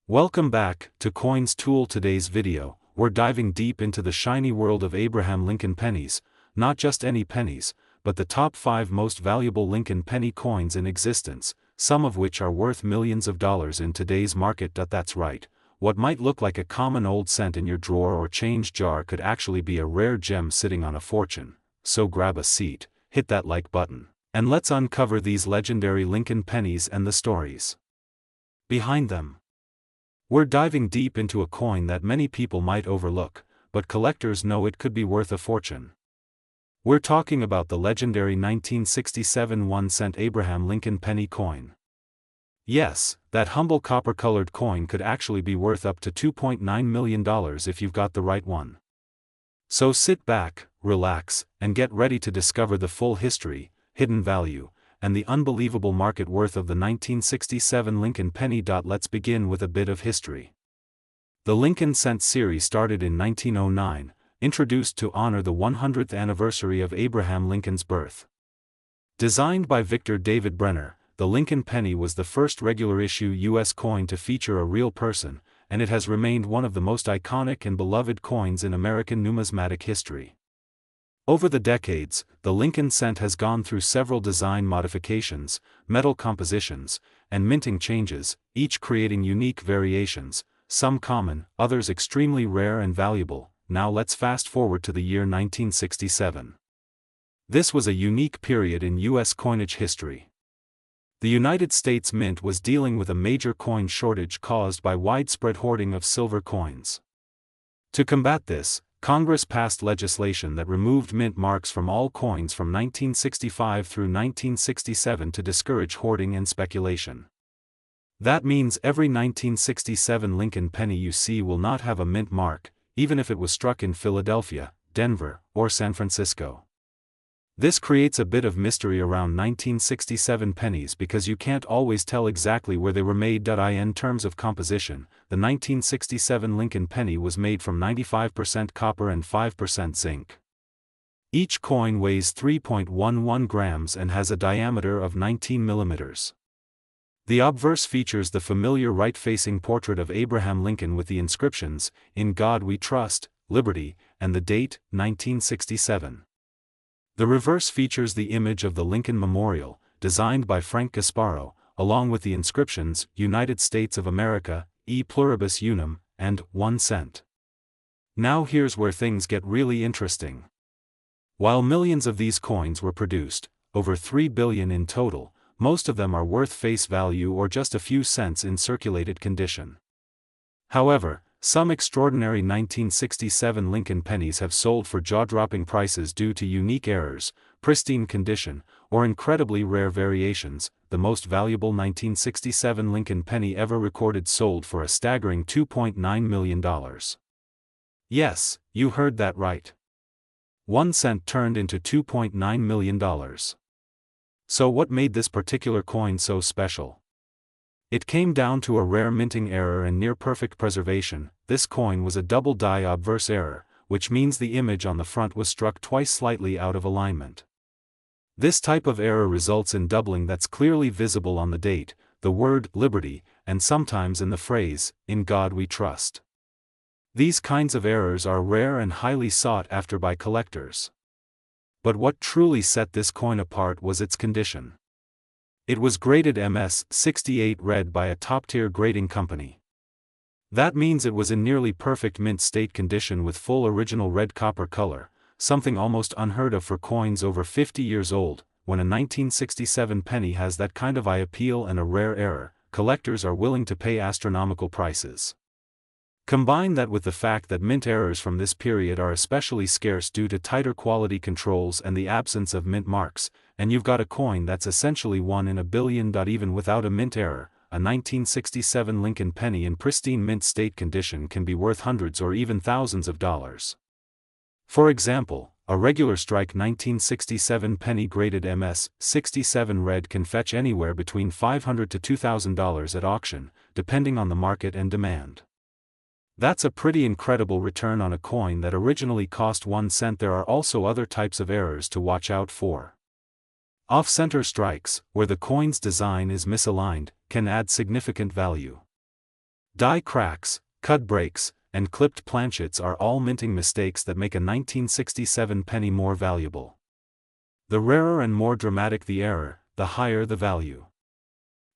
Welcome back to Coins Tool. Today's video, we're diving deep into the shiny world of Abraham Lincoln pennies, not just any pennies, but the top 5 most valuable Lincoln penny coins in existence, some of which are worth millions of dollars in today's market. That's right, what might look like a common old cent in your drawer or change jar could actually be a rare gem sitting on a fortune. So grab a seat, hit that like button, and let's uncover these legendary Lincoln pennies and the stories behind them. We're diving deep into a coin that many people might overlook, but collectors know it could be worth a fortune. We're talking about the legendary 1967 1-cent Abraham Lincoln penny coin. Yes, that humble copper-colored coin could actually be worth up to $2.9 million if you've got the right one. So sit back, relax, and get ready to discover the full history, hidden value, and the unbelievable market worth of the 1967 Lincoln penny. Let's begin with a bit of history. The Lincoln Cent series started in 1909, introduced to honor the 100th anniversary of Abraham Lincoln's birth. Designed by Victor David Brenner, the Lincoln penny was the first regular-issue U.S. coin to feature a real person, and it has remained one of the most iconic and beloved coins in American numismatic history. Over the decades, the Lincoln Cent has gone through several design modifications, metal compositions, and minting changes, each creating unique variations, some common, others extremely rare and valuable. Now let's fast forward to the year 1967. This was a unique period in U.S. coinage history. The United States Mint was dealing with a major coin shortage caused by widespread hoarding of silver coins. To combat this, Congress passed legislation that removed mint marks from all coins from 1965 through 1967 to discourage hoarding and speculation. That means every 1967 Lincoln penny you see will not have a mint mark, even if it was struck in Philadelphia, Denver, or San Francisco. This creates a bit of mystery around 1967 pennies because you can't always tell exactly where they were made. In terms of composition, the 1967 Lincoln penny was made from 95% copper and 5% zinc. Each coin weighs 3.11 grams and has a diameter of 19 millimeters. The obverse features the familiar right-facing portrait of Abraham Lincoln with the inscriptions, "In God We Trust, Liberty," and the date, 1967. The reverse features the image of the Lincoln Memorial, designed by Frank Gasparo, along with the inscriptions, "United States of America, E Pluribus Unum," and 1 cent. Now here's where things get really interesting. While millions of these coins were produced, over 3 billion in total, most of them are worth face value or just a few cents in circulated condition. However, some extraordinary 1967 Lincoln pennies have sold for jaw-dropping prices due to unique errors, pristine condition, or incredibly rare variations. The most valuable 1967 Lincoln penny ever recorded sold for a staggering $2.9 million. Yes, you heard that right. 1 cent turned into $2.9 million. So what made this particular coin so special? It came down to a rare minting error and near-perfect preservation. This coin was a double die obverse error, which means the image on the front was struck twice slightly out of alignment. This type of error results in doubling that's clearly visible on the date, the word "liberty," and sometimes in the phrase, "In God We Trust." These kinds of errors are rare and highly sought after by collectors. But what truly set this coin apart was its condition. It was graded MS-68 red by a top-tier grading company. That means it was in nearly perfect mint state condition with full original red copper color, something almost unheard of for coins over 50 years old. When a 1967 penny has that kind of eye appeal and a rare error, collectors are willing to pay astronomical prices. Combine that with the fact that mint errors from this period are especially scarce due to tighter quality controls and the absence of mint marks, and you've got a coin that's essentially 1 in a billion. Even without a mint error, a 1967 Lincoln penny in pristine mint state condition can be worth hundreds or even thousands of dollars. For example, a regular strike 1967 penny graded MS-67 red can fetch anywhere between $500 to $2,000 at auction, depending on the market and demand. That's a pretty incredible return on a coin that originally cost 1 cent. There are also other types of errors to watch out for. Off-center strikes, where the coin's design is misaligned, can add significant value. Die cracks, cut breaks, and clipped planchets are all minting mistakes that make a 1967 penny more valuable. The rarer and more dramatic the error, the higher the value.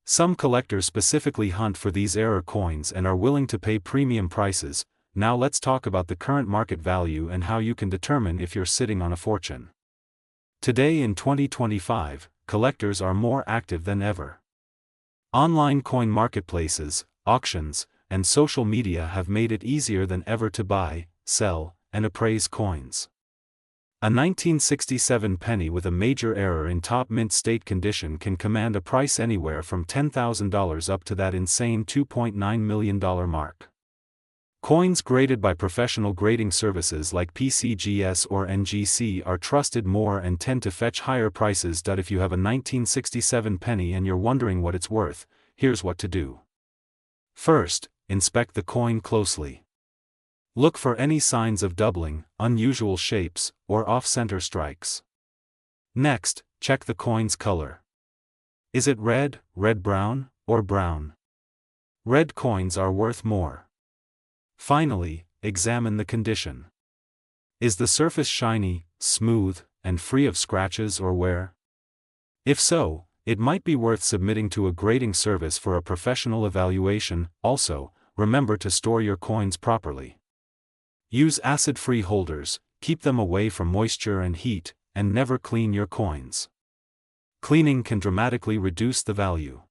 Some collectors specifically hunt for these error coins and are willing to pay premium prices. Now let's talk about the current market value and how you can determine if you're sitting on a fortune. Today in 2025, collectors are more active than ever. Online coin marketplaces, auctions, and social media have made it easier than ever to buy, sell, and appraise coins. A 1967 penny with a major error in top mint state condition can command a price anywhere from $10,000 up to that insane $2.9 million mark. Coins graded by professional grading services like PCGS or NGC are trusted more and tend to fetch higher prices. If you have a 1967 penny and you're wondering what it's worth, here's what to do. First, inspect the coin closely. Look for any signs of doubling, unusual shapes, or off-center strikes. Next, check the coin's color. Is it red, red-brown, or brown? Red coins are worth more. Finally, examine the condition. Is the surface shiny, smooth, and free of scratches or wear? If so, it might be worth submitting to a grading service for a professional evaluation. Also, remember to store your coins properly. Use acid-free holders, keep them away from moisture and heat, and never clean your coins. Cleaning can dramatically reduce the value.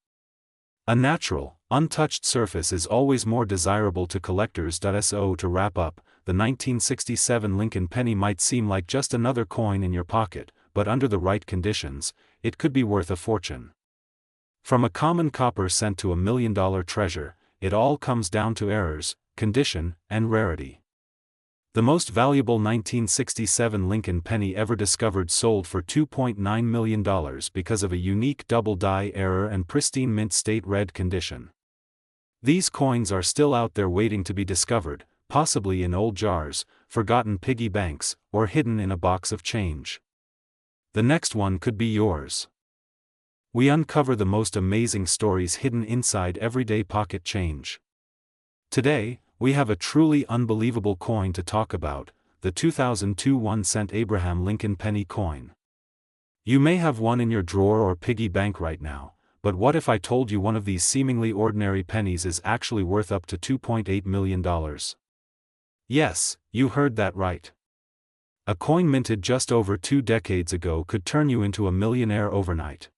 A natural, untouched surface is always more desirable to collectors. So to wrap up, the 1967 Lincoln penny might seem like just another coin in your pocket, but under the right conditions, it could be worth a fortune. From a common copper cent to $1 million treasure, it all comes down to errors, condition, and rarity. The most valuable 1967 Lincoln penny ever discovered sold for $2.9 million because of a unique double die error and pristine mint state red condition. These coins are still out there waiting to be discovered, possibly in old jars, forgotten piggy banks, or hidden in a box of change. The next one could be yours. We uncover the most amazing stories hidden inside everyday pocket change. Today, we have a truly unbelievable coin to talk about, the 2002 1-cent Abraham Lincoln penny coin. You may have one in your drawer or piggy bank right now, but what if I told you one of these seemingly ordinary pennies is actually worth up to $2.8 million? Yes, you heard that right. A coin minted just over 2 decades ago could turn you into a millionaire overnight.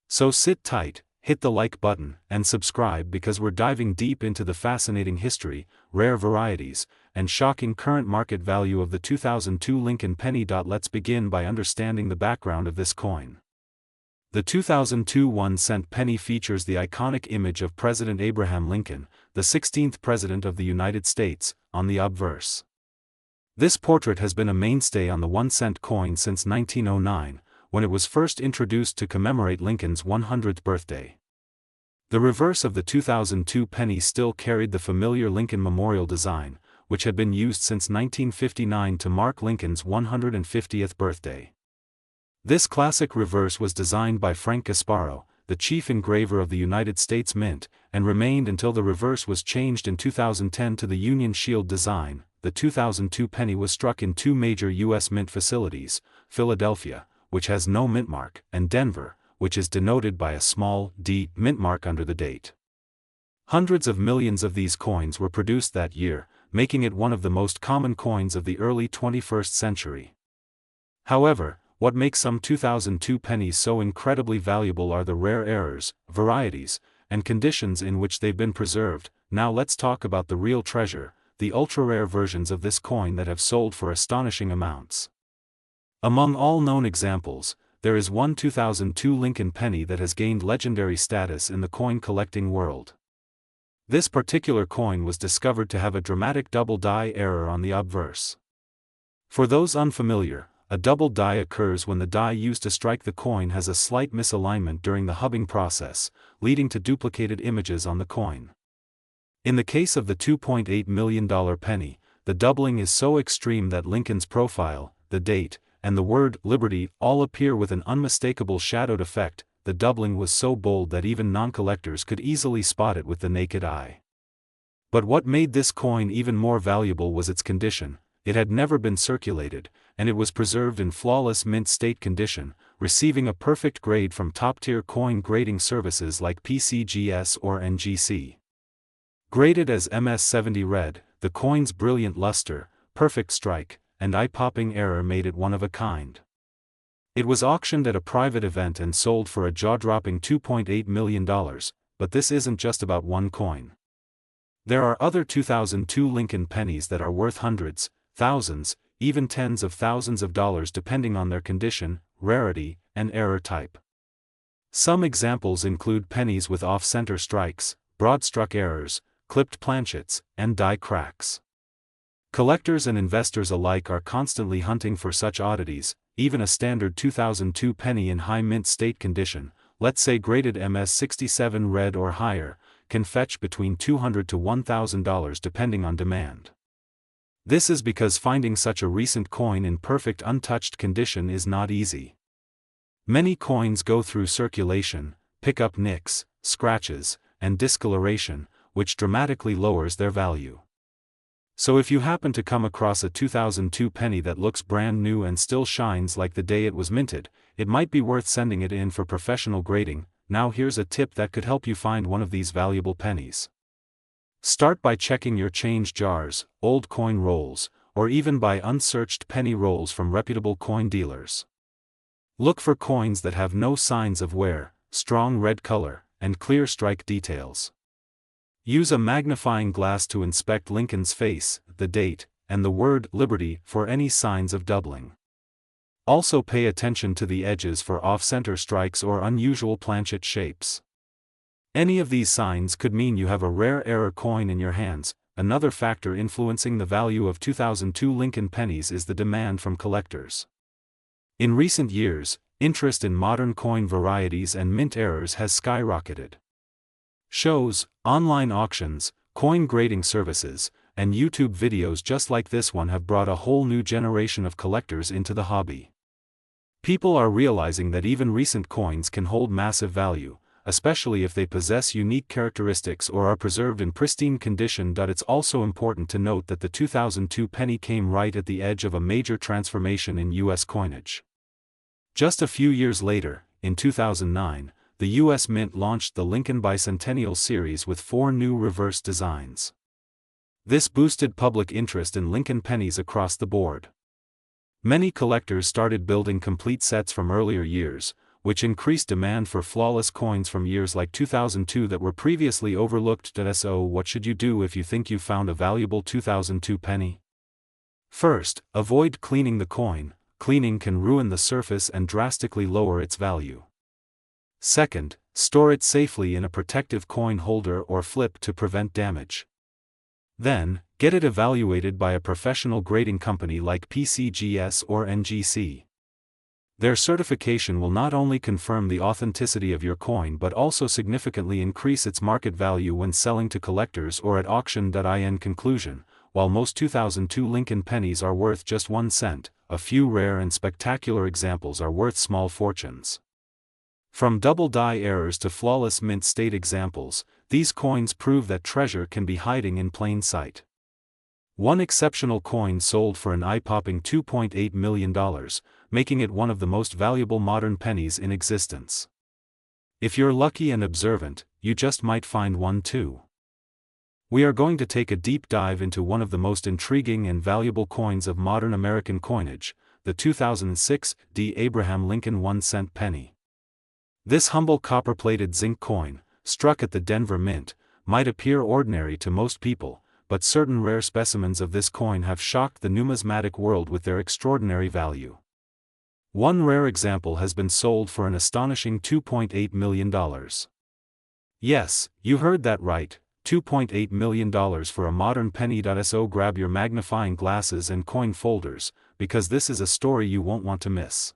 So sit tight, hit the like button, and subscribe because we're diving deep into the fascinating history, rare varieties, and shocking current market value of the 2002 Lincoln penny. Let's begin by understanding the background of this coin. The 2002 1-cent penny features the iconic image of President Abraham Lincoln, the 16th President of the United States, on the obverse. This portrait has been a mainstay on the 1-cent coin since 1909, when it was first introduced to commemorate Lincoln's 100th birthday. The reverse of the 2002 penny still carried the familiar Lincoln Memorial design, which had been used since 1959 to mark Lincoln's 150th birthday. This classic reverse was designed by Frank Gasparo, the chief engraver of the United States Mint, and remained until the reverse was changed in 2010 to the Union Shield design. The 2002 penny was struck in 2 major U.S. mint facilities, Philadelphia, which has no mint mark, and Denver, which is denoted by a small D mint mark under the date. Hundreds of millions of these coins were produced that year, making it one of the most common coins of the early 21st century. However, what makes some 2002 pennies so incredibly valuable are the rare errors, varieties, and conditions in which they've been preserved. Now let's talk about the real treasure, the ultra-rare versions of this coin that have sold for astonishing amounts. Among all known examples, there is one 2002 Lincoln penny that has gained legendary status in the coin collecting world. This particular coin was discovered to have a dramatic double die error on the obverse. For those unfamiliar, a double die occurs when the die used to strike the coin has a slight misalignment during the hubbing process, leading to duplicated images on the coin. In the case of the $2.8 million penny, the doubling is so extreme that Lincoln's profile, the date, and the word Liberty all appear with an unmistakable shadowed effect. The doubling was so bold that even non-collectors could easily spot it with the naked eye. But what made this coin even more valuable was its condition. It had never been circulated, and it was preserved in flawless mint state condition, receiving a perfect grade from top-tier coin grading services like PCGS or NGC. Graded as MS70 red, the coin's brilliant luster, perfect strike, and eye-popping error made it one of a kind. It was auctioned at a private event and sold for a jaw-dropping $2.8 million, but this isn't just about one coin. There are other 2002 Lincoln pennies that are worth hundreds, thousands, even tens of thousands of dollars depending on their condition, rarity, and error type. Some examples include pennies with off-center strikes, broad-struck errors, clipped planchets, and die cracks. Collectors and investors alike are constantly hunting for such oddities. Even a standard 2002 penny in high mint state condition, let's say graded MS67 red or higher, can fetch between $200 to $1,000 depending on demand. This is because finding such a recent coin in perfect untouched condition is not easy. Many coins go through circulation, pick up nicks, scratches, and discoloration, which dramatically lowers their value. So if you happen to come across a 2002 penny that looks brand new and still shines like the day it was minted, it might be worth sending it in for professional grading. Now here's a tip that could help you find one of these valuable pennies. Start by checking your change jars, old coin rolls, or even buy unsearched penny rolls from reputable coin dealers. Look for coins that have no signs of wear, strong red color, and clear strike details. Use a magnifying glass to inspect Lincoln's face, the date, and the word Liberty for any signs of doubling. Also pay attention to the edges for off-center strikes or unusual planchet shapes. Any of these signs could mean you have a rare error coin in your hands. Another factor influencing the value of 2002 Lincoln pennies is the demand from collectors. In recent years, interest in modern coin varieties and mint errors has skyrocketed. Shows, online auctions, coin grading services, and YouTube videos just like this one have brought a whole new generation of collectors into the hobby. People are realizing that even recent coins can hold massive value, especially if they possess unique characteristics or are preserved in pristine condition. It's also important to note that the 2002 penny came right at the edge of a major transformation in U.S. coinage. Just a few years later, in 2009, the U.S. Mint launched the Lincoln Bicentennial Series with 4 new reverse designs. This boosted public interest in Lincoln pennies across the board. Many collectors started building complete sets from earlier years, which increased demand for flawless coins from years like 2002 that were previously overlooked. So what should you do if you think you found a valuable 2002 penny? First, avoid cleaning the coin. Cleaning can ruin the surface and drastically lower its value. Second, store it safely in a protective coin holder or flip to prevent damage. Then, get it evaluated by a professional grading company like PCGS or NGC. Their certification will not only confirm the authenticity of your coin but also significantly increase its market value when selling to collectors or at auction. In conclusion, while most 2002 Lincoln pennies are worth just 1 cent, a few rare and spectacular examples are worth small fortunes. From double die errors to flawless mint state examples, these coins prove that treasure can be hiding in plain sight. One exceptional coin sold for an eye-popping $2.8 million, making it one of the most valuable modern pennies in existence. If you're lucky and observant, you just might find one too. We are going to take a deep dive into one of the most intriguing and valuable coins of modern American coinage, the 2006 D. Abraham Lincoln 1-cent penny. This humble copper-plated zinc coin, struck at the Denver Mint, might appear ordinary to most people, but certain rare specimens of this coin have shocked the numismatic world with their extraordinary value. One rare example has been sold for an astonishing $2.8 million. Yes, you heard that right, $2.8 million for a modern penny. So grab your magnifying glasses and coin folders, because this is a story you won't want to miss.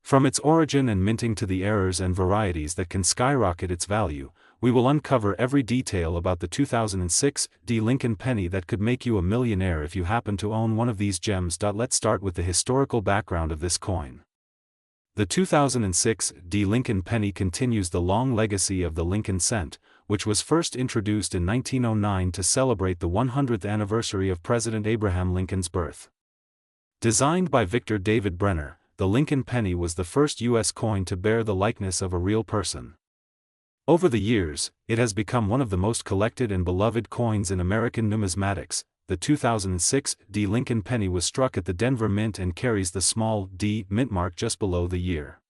From its origin and minting to the errors and varieties that can skyrocket its value, we will uncover every detail about the 2006 D. Lincoln penny that could make you a millionaire if you happen to own one of these gems. Let's start with the historical background of this coin. The 2006 D. Lincoln penny continues the long legacy of the Lincoln cent, which was first introduced in 1909 to celebrate the 100th anniversary of President Abraham Lincoln's birth. Designed by Victor David Brenner, the Lincoln penny was the first U.S. coin to bear the likeness of a real person. Over the years, it has become one of the most collected and beloved coins in American numismatics. The 2006 D Lincoln penny was struck at the Denver Mint and carries the small D mint mark just below the year.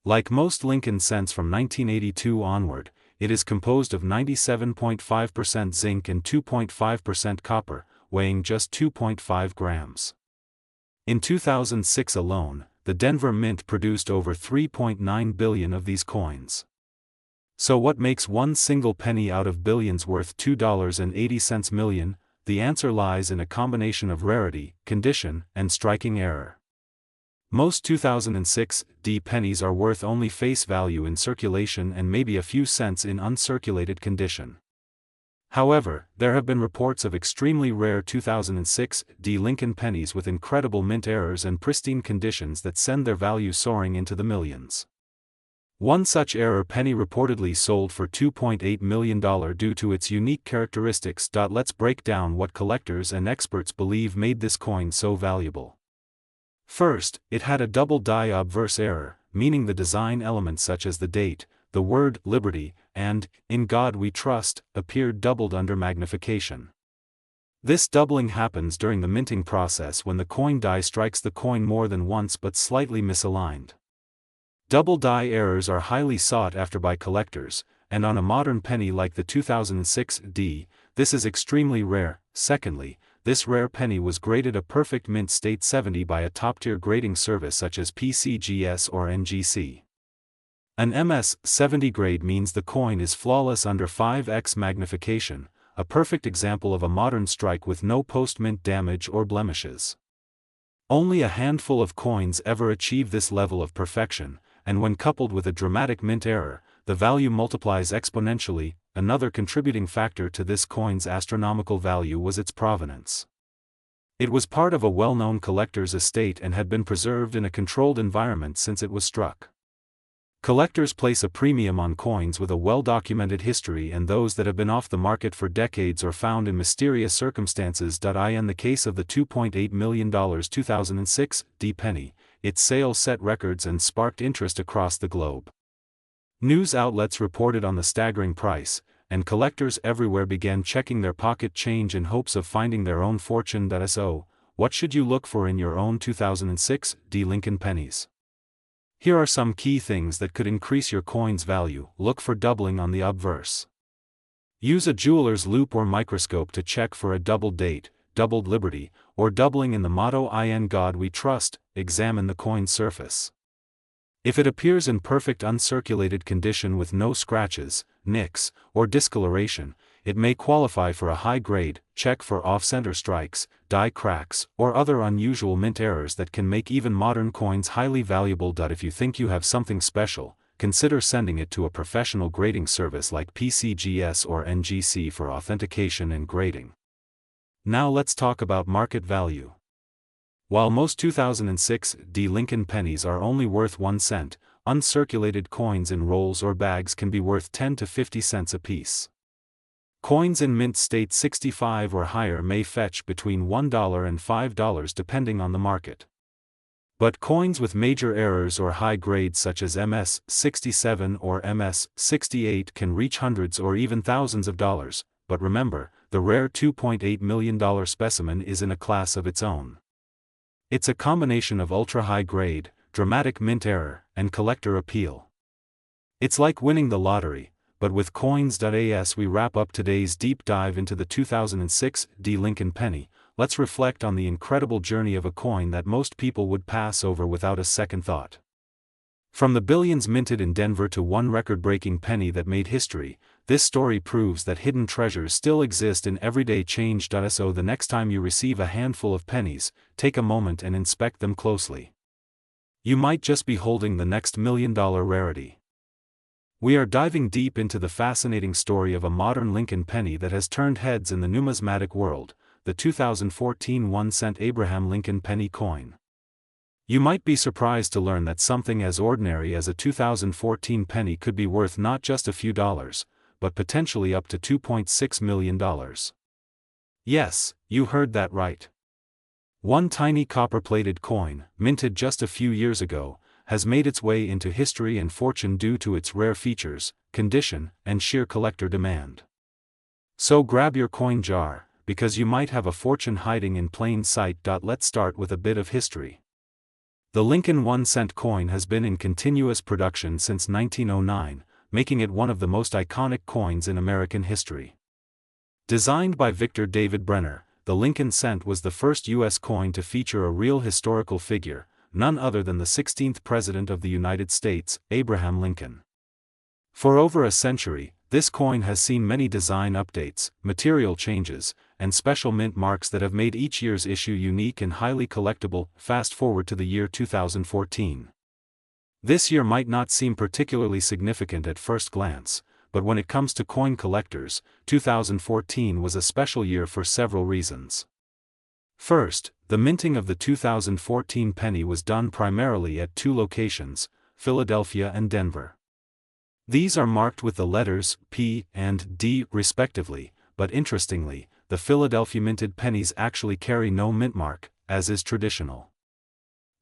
Like most Lincoln cents from 1982 onward, it is composed of 97.5% zinc and 2.5% copper, weighing just 2.5 grams. In 2006 alone, the Denver Mint produced over 3.9 billion of these coins. So what makes one single penny out of billions worth $2.80 million? The answer lies in a combination of rarity, condition, and striking error. Most 2006 D pennies are worth only face value in circulation and maybe a few cents in uncirculated condition. However, there have been reports of extremely rare 2006 D Lincoln pennies with incredible mint errors and pristine conditions that send their value soaring into the millions. One such error penny reportedly sold for $2.8 million due to its unique characteristics. Let's break down what collectors and experts believe made this coin so valuable. First, it had a double die obverse error, meaning the design elements such as the date, the word liberty, and in God we trust appeared doubled under magnification. This doubling happens during the minting process when the coin die strikes the coin more than once but slightly misaligned. Double die errors are highly sought after by collectors, and on a modern penny like the 2006 D, this is extremely rare. Secondly, this rare penny was graded a perfect mint state 70 by a top-tier grading service such as PCGS or NGC. An MS-70 grade means the coin is flawless under 5x magnification, a perfect example of a modern strike with no post-mint damage or blemishes. Only a handful of coins ever achieve this level of perfection, and when coupled with a dramatic mint error, the value multiplies exponentially. Another contributing factor to this coin's astronomical value was its provenance. It was part of a well-known collector's estate and had been preserved in a controlled environment since it was struck. Collectors place a premium on coins with a well-documented history and those that have been off the market for decades or found in mysterious circumstances. In the case of the $2.8 million 2006 D penny, its sale set records and sparked interest across the globe. News outlets reported on the staggering price, and collectors everywhere began checking their pocket change in hopes of finding their own fortune. So, what should you look for in your own 2006 D Lincoln pennies? Here are some key things that could increase your coin's value. Look for doubling on the obverse. Use a jeweler's loupe or microscope to check for a doubled date, doubled liberty, or doubling in the motto "In God We Trust." Examine the coin's surface. If it appears in perfect uncirculated condition with no scratches, nicks, or discoloration, it may qualify for a high grade. Check for off-center strikes, die cracks, or other unusual mint errors that can make even modern coins highly valuable. If you think you have something special, consider sending it to a professional grading service like PCGS or NGC for authentication and grading. Now let's talk about market value. While most 2006 D Lincoln pennies are only worth 1 cent, uncirculated coins in rolls or bags can be worth 10 to 50 cents apiece. Coins in mint state 65 or higher may fetch between $1 and $5 depending on the market. But coins with major errors or high grades such as MS-67 or MS-68 can reach hundreds or even thousands of dollars. But remember, the rare $2.8 million specimen is in a class of its own. It's a combination of ultra-high grade, dramatic mint error, and collector appeal. It's like winning the lottery, but with coins.as we wrap up today's deep dive into the 2006 D Lincoln penny. Let's reflect on the incredible journey of a coin that most people would pass over without a second thought. From the billions minted in Denver to one record-breaking penny that made history, this story proves that hidden treasures still exist in everyday change. So the next time you receive a handful of pennies, take a moment and inspect them closely. You might just be holding the next million-dollar rarity. We are diving deep into the fascinating story of a modern Lincoln penny that has turned heads in the numismatic world, the 2014 1-cent Abraham Lincoln penny coin. You might be surprised to learn that something as ordinary as a 2014 penny could be worth not just a few dollars, but potentially up to $2.6 million. Yes, you heard that right. One tiny copper-plated coin, minted just a few years ago, has made its way into history and fortune due to its rare features, condition, and sheer collector demand. So grab your coin jar, because you might have a fortune hiding in plain sight. Let's start with a bit of history. The Lincoln 1-cent coin has been in continuous production since 1909, making it one of the most iconic coins in American history. Designed by Victor David Brenner, the Lincoln cent was the first U.S. coin to feature a real historical figure, none other than the 16th President of the United States, Abraham Lincoln. For over a century, this coin has seen many design updates, material changes, and special mint marks that have made each year's issue unique and highly collectible. Fast forward to the year 2014. This year might not seem particularly significant at first glance, but when it comes to coin collectors, 2014 was a special year for several reasons. First, the minting of the 2014 penny was done primarily at two locations, Philadelphia and Denver. These are marked with the letters P and D respectively, but interestingly, the Philadelphia minted pennies actually carry no mint mark, as is traditional.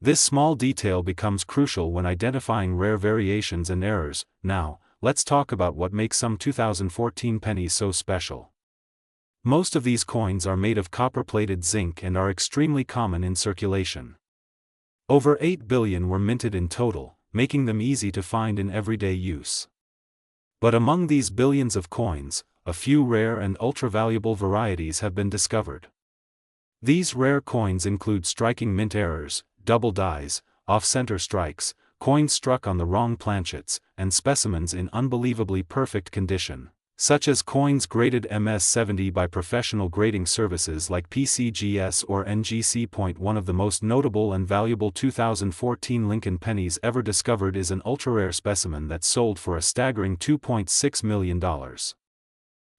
This small detail becomes crucial when identifying rare variations and errors. Now, let's talk about what makes some 2014 pennies so special. Most of these coins are made of copper-plated zinc and are extremely common in circulation. Over 8 billion were minted in total, making them easy to find in everyday use. But among these billions of coins, a few rare and ultra-valuable varieties have been discovered. These rare coins include striking mint errors, double dies, off-center strikes, coins struck on the wrong planchets, and specimens in unbelievably perfect condition, such as coins graded MS-70 by professional grading services like PCGS or NGC. One of the most notable and valuable 2014 Lincoln pennies ever discovered is an ultra-rare specimen that sold for a staggering $2.6 million.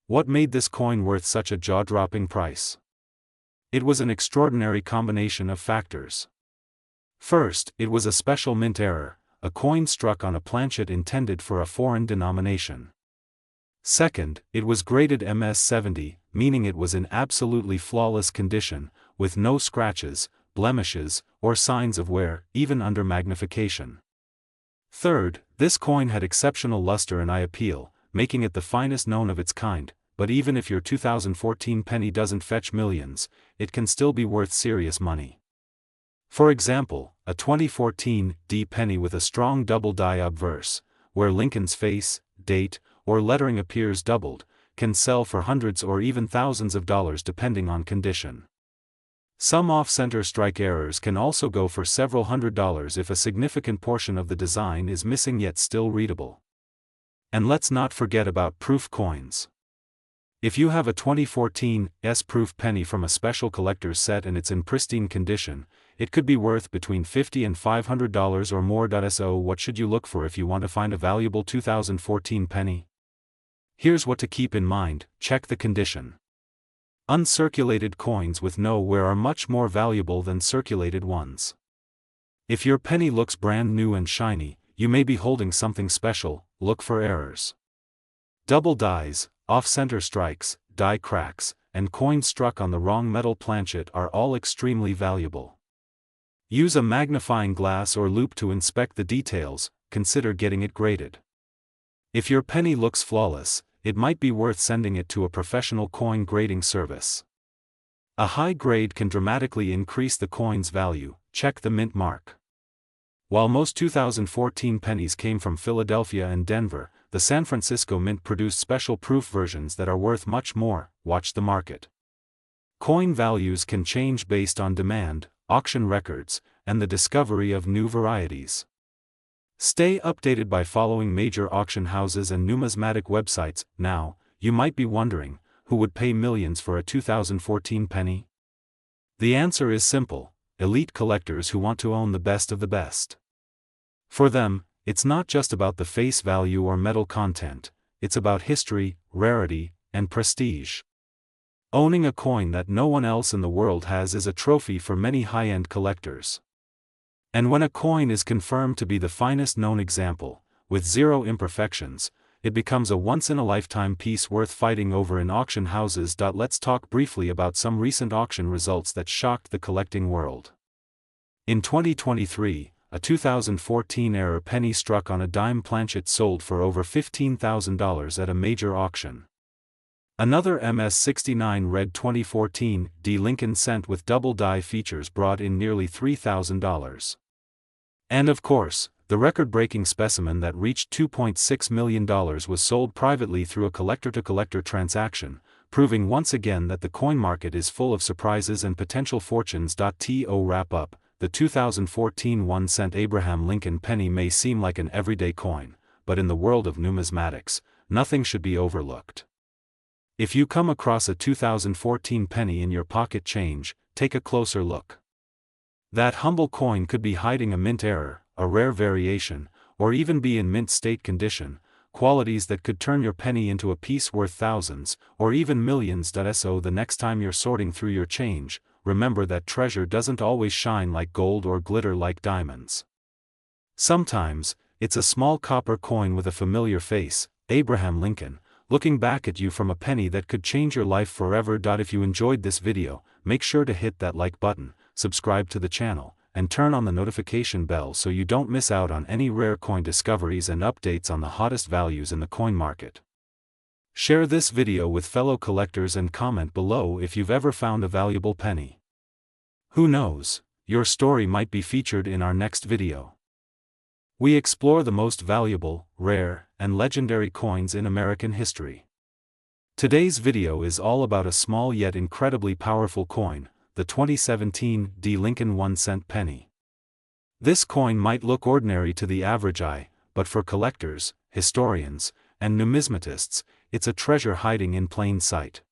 What made this coin worth such a jaw-dropping price? It was an extraordinary combination of factors. First, it was a special mint error, a coin struck on a planchet intended for a foreign denomination. Second, it was graded MS-70, meaning it was in absolutely flawless condition, with no scratches, blemishes, or signs of wear, even under magnification. Third, this coin had exceptional luster and eye appeal, making it the finest known of its kind. But even if your 2014 penny doesn't fetch millions, it can still be worth serious money. For example, a 2014 D penny with a strong double die obverse, where Lincoln's face, date, or lettering appears doubled, can sell for hundreds or even thousands of dollars depending on condition. Some off-center strike errors can also go for several $100s if a significant portion of the design is missing yet still readable. And let's not forget about proof coins. If you have a 2014 S-proof penny from a special collector's set and it's in pristine condition, it could be worth between $50 and $500 or more. So what should you look for if you want to find a valuable 2014 penny? Here's what to keep in mind: check the condition. Uncirculated coins with no wear are much more valuable than circulated ones. If your penny looks brand new and shiny, you may be holding something special. Look for errors. Double dies, off-center strikes, die cracks, and coins struck on the wrong metal planchet are all extremely valuable. Use a magnifying glass or loupe to inspect the details. Consider getting it graded. If your penny looks flawless, it might be worth sending it to a professional coin grading service. A high grade can dramatically increase the coin's value. Check the mint mark. While most 2014 pennies came from Philadelphia and Denver, the San Francisco Mint produced special proof versions that are worth much more. Watch the market. Coin values can change based on demand, auction records, and the discovery of new varieties. Stay updated by following major auction houses and numismatic websites. Now, you might be wondering, who would pay millions for a 2014 penny? The answer is simple: elite collectors who want to own the best of the best. For them, it's not just about the face value or metal content, it's about history, rarity, and prestige. Owning a coin that no one else in the world has is a trophy for many high-end collectors. And when a coin is confirmed to be the finest known example, with zero imperfections, it becomes a once-in-a-lifetime piece worth fighting over in auction houses. Let's talk briefly about some recent auction results that shocked the collecting world. In 2023, a 2014-era penny struck on a dime planchet sold for over $15,000 at a major auction. Another MS-69 red 2014 D Lincoln cent with double die features brought in nearly $3,000. And of course, the record-breaking specimen that reached $2.6 million was sold privately through a collector-to-collector transaction, proving once again that the coin market is full of surprises and potential fortunes. To wrap up, the 2014 1-cent Abraham Lincoln penny may seem like an everyday coin, but in the world of numismatics, nothing should be overlooked. If you come across a 2014 penny in your pocket change, take a closer look. That humble coin could be hiding a mint error, a rare variation, or even be in mint state condition, qualities that could turn your penny into a piece worth thousands, or even millions. So the next time you're sorting through your change, remember that treasure doesn't always shine like gold or glitter like diamonds. Sometimes, it's a small copper coin with a familiar face, Abraham Lincoln, looking back at you from a penny that could change your life forever. If you enjoyed this video, make sure to hit that like button, subscribe to the channel, and turn on the notification bell so you don't miss out on any rare coin discoveries and updates on the hottest values in the coin market. Share this video with fellow collectors and comment below if you've ever found a valuable penny. Who knows, your story might be featured in our next video. We explore the most valuable, rare, and legendary coins in American history. Today's video is all about a small yet incredibly powerful coin, the 2017 D Lincoln 1-cent penny. This coin might look ordinary to the average eye, but for collectors, historians, and numismatists, it's a treasure hiding in plain sight.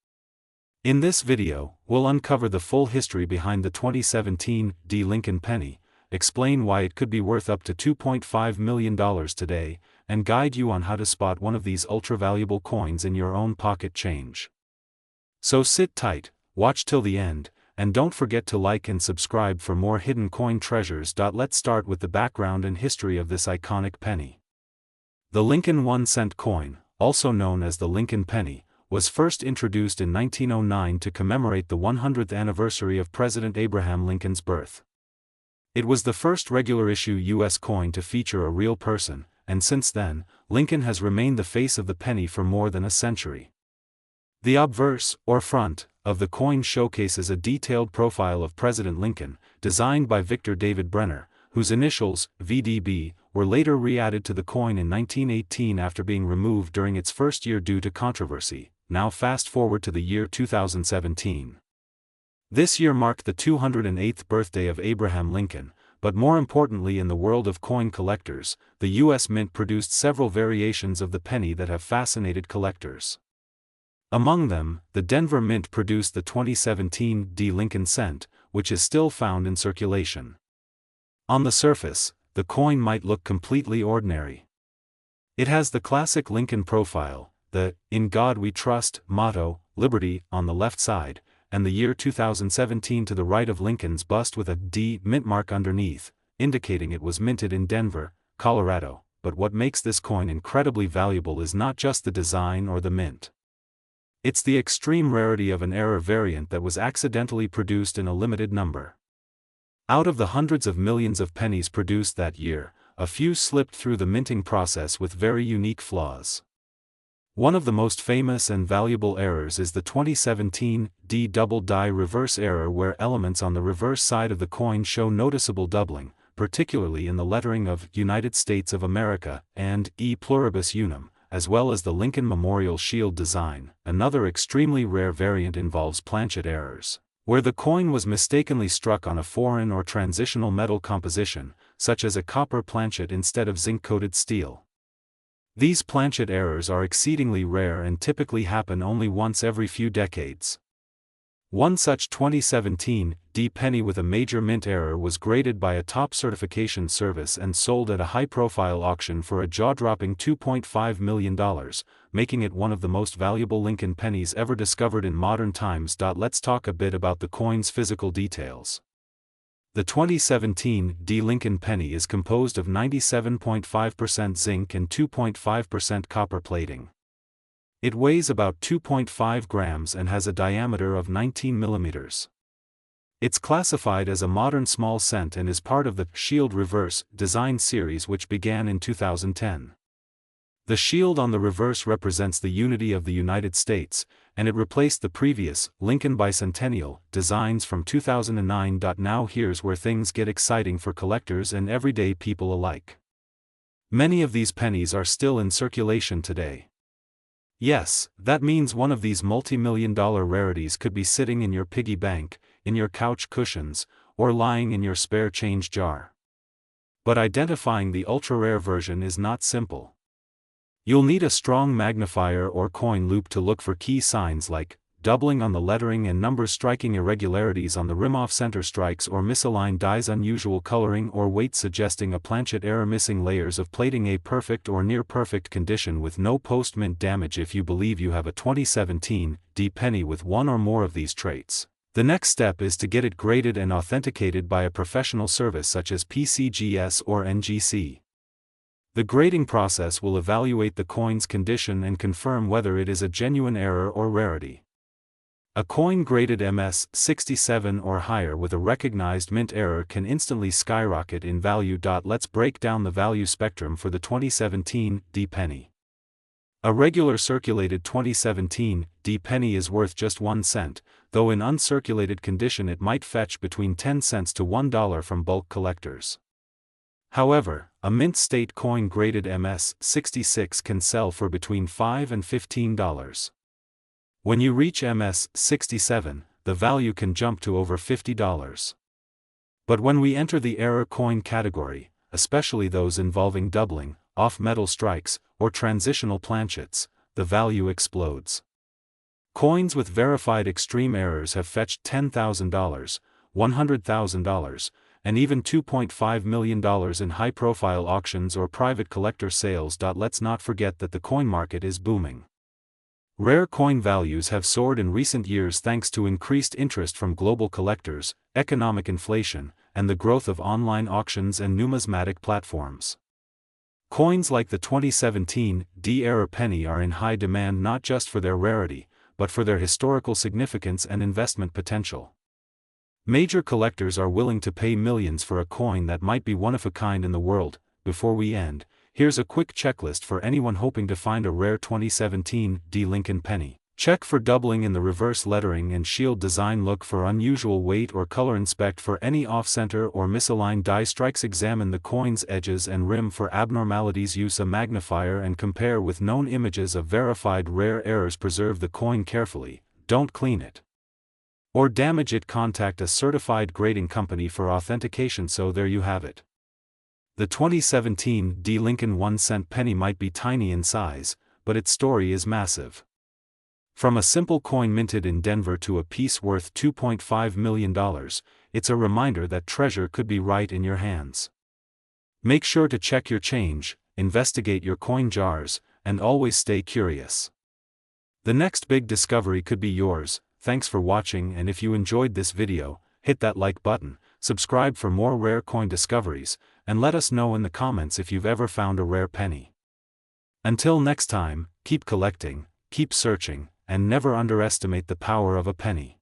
In this video, we'll uncover the full history behind the 2017 D Lincoln penny, explain why it could be worth up to $2.5 million today, and guide you on how to spot one of these ultra-valuable coins in your own pocket change. So sit tight, watch till the end, and don't forget to like and subscribe for more hidden coin treasures. Let's start with the background and history of this iconic penny. The Lincoln 1-cent coin, also known as the Lincoln penny, was first introduced in 1909 to commemorate the 100th anniversary of President Abraham Lincoln's birth. It was the first regular-issue U.S. coin to feature a real person, and since then, Lincoln has remained the face of the penny for more than a century. The obverse, or front, of the coin showcases a detailed profile of President Lincoln, designed by Victor David Brenner, whose initials, VDB, were later re-added to the coin in 1918 after being removed during its first year due to controversy. Now fast forward to the year 2017. This year marked the 208th birthday of Abraham Lincoln, but more importantly in the world of coin collectors, the U.S. Mint produced several variations of the penny that have fascinated collectors. Among them, the Denver Mint produced the 2017 D Lincoln cent, which is still found in circulation. On the surface, the coin might look completely ordinary. It has the classic Lincoln profile, the "In God We Trust" motto, Liberty, on the left side, and the year 2017 to the right of Lincoln's bust with a D mint mark underneath, indicating it was minted in Denver, Colorado. But what makes this coin incredibly valuable is not just the design or the mint. It's the extreme rarity of an error variant that was accidentally produced in a limited number. Out of the hundreds of millions of pennies produced that year, a few slipped through the minting process with very unique flaws. One of the most famous and valuable errors is the 2017 D double die reverse error, where elements on the reverse side of the coin show noticeable doubling, particularly in the lettering of United States of America and E pluribus unum, as well as the Lincoln Memorial Shield design. Another extremely rare variant involves planchet errors, where the coin was mistakenly struck on a foreign or transitional metal composition, such as a copper planchet instead of zinc-coated steel. These planchet errors are exceedingly rare and typically happen only once every few decades. One such 2017 D penny with a major mint error was graded by a top certification service and sold at a high-profile auction for a jaw-dropping $2.5 million, making it one of the most valuable Lincoln pennies ever discovered in modern times. Let's talk a bit about the coin's physical details. The 2017 D Lincoln penny is composed of 97.5% zinc and 2.5% copper plating. It weighs about 2.5 grams and has a diameter of 19 millimeters. It's classified as a modern small cent and is part of the Shield Reverse design series, which began in 2010. The shield on the reverse represents the unity of the United States, and it replaced the previous Lincoln Bicentennial designs from 2009. Now here's where things get exciting for collectors and everyday people alike. Many of these pennies are still in circulation today. Yes, that means one of these multi-million-dollar rarities could be sitting in your piggy bank, in your couch cushions, or lying in your spare change jar. But identifying the ultra-rare version is not simple. You'll need a strong magnifier or coin loop to look for key signs like doubling on the lettering and numbers, striking irregularities on the rim, off-center strikes or misaligned dies, unusual coloring or weight suggesting a planchet error, missing layers of plating, a perfect or near-perfect condition with no post-mint damage. If you believe you have a 2017 D penny with one or more of these traits, the next step is to get it graded and authenticated by a professional service such as PCGS or NGC. The grading process will evaluate the coin's condition and confirm whether it is a genuine error or rarity. A coin graded MS-67 or higher with a recognized mint error can instantly skyrocket in value. Let's break down the value spectrum for the 2017 D penny. A regular circulated 2017 D penny is worth just 1 cent, though in uncirculated condition it might fetch between 10 cents to $1 from bulk collectors. However, a mint state coin graded MS-66 can sell for between $5 and $15. When you reach MS-67, the value can jump to over $50. But when we enter the error coin category, especially those involving doubling, off-metal strikes, or transitional planchets, the value explodes. Coins with verified extreme errors have fetched $10,000, $100,000, and even $2.5 million in high-profile auctions or private collector sales. Let's not forget that the coin market is booming. Rare coin values have soared in recent years thanks to increased interest from global collectors, economic inflation, and the growth of online auctions and numismatic platforms. Coins like the 2017 D-era penny are in high demand not just for their rarity, but for their historical significance and investment potential. Major collectors are willing to pay millions for a coin that might be one of a kind in the world. Before we end, here's a quick checklist for anyone hoping to find a rare 2017 D Lincoln penny. Check for doubling in the reverse lettering and shield design. Look for unusual weight or color. Inspect for any off-center or misaligned die strikes. Examine the coin's edges and rim for abnormalities. Use a magnifier and compare with known images of verified rare errors. Preserve the coin carefully, don't clean it or damage it. Contact a certified grading company for authentication. So there you have it. The 2017 D Lincoln 1-cent penny might be tiny in size, but its story is massive. From a simple coin minted in Denver to a piece worth $2.5 million, it's a reminder that treasure could be right in your hands. Make sure to check your change, investigate your coin jars, and always stay curious. The next big discovery could be yours. Thanks for watching, and if you enjoyed this video, hit that like button, subscribe for more rare coin discoveries, and let us know in the comments if you've ever found a rare penny. Until next time, keep collecting, keep searching, and never underestimate the power of a penny.